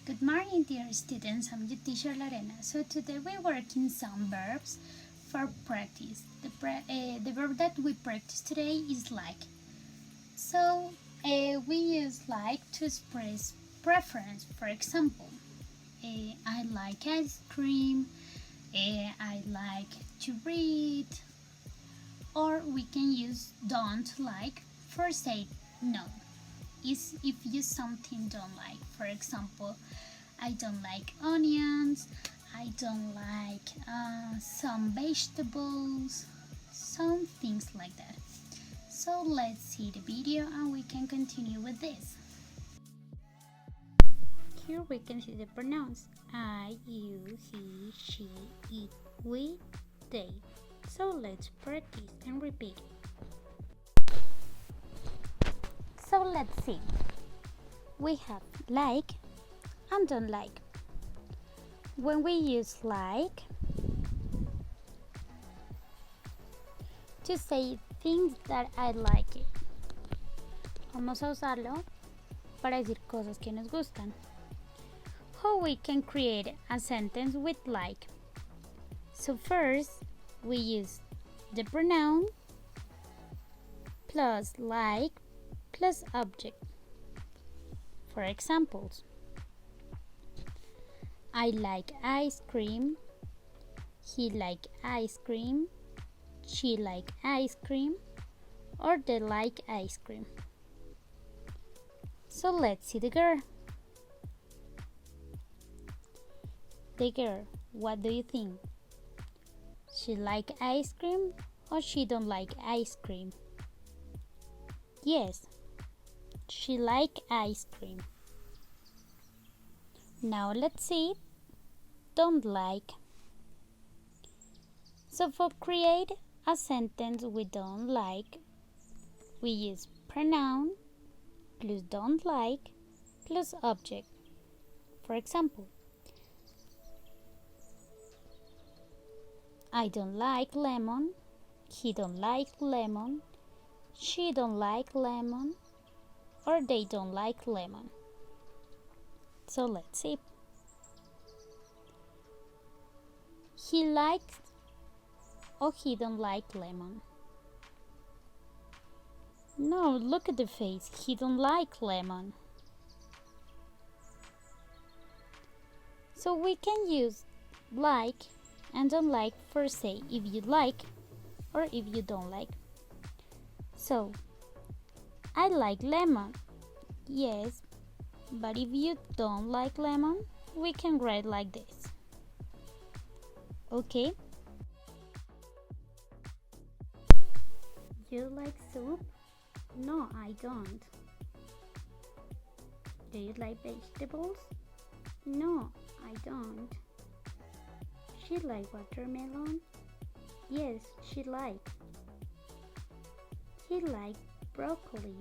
Good morning, dear students. I'm your teacher Lorena. So today we're working some verbs for practice. The verb that we practice today is like. So we use like to express preference. For example, I like ice cream. I like to read. Or we can use don't like for say no. Is if you something don't like. For example, I don't like onions. I don't like some vegetables, some things like that. So let's see the video and we can continue with this. Here we can see the pronouns I, you, he, she, it, we, they. So let's practice and repeat. So let's see. We have like and don't like. When we use like to say things that I like it, vamos a usarlo para decir cosas que nos gustan. How we can create a sentence with like? So first we use the pronoun plus like plus object. For examples, I like ice cream. He like ice cream. She like ice cream. Or they like ice cream. So let's see the girl. The girl, what do you think? She like ice cream or she don't like ice cream? Yes, she like ice cream. Now let's see don't like. So for create a sentence we don't like, we use pronoun plus don't like plus object. For example, I don't like lemon. He don't like lemon. She don't like lemon. Or they don't like lemon. So let's see. He likes or he don't like lemon. No, look at the face. He don't like lemon. So we can use like and don't like for say if you like or if you don't like. So I like lemon. Yes, but if you don't like lemon, we can write like this. Okay? You like soup? No, I don't. Do you like vegetables? No, I don't. She like watermelon? Yes, she like. He like broccoli.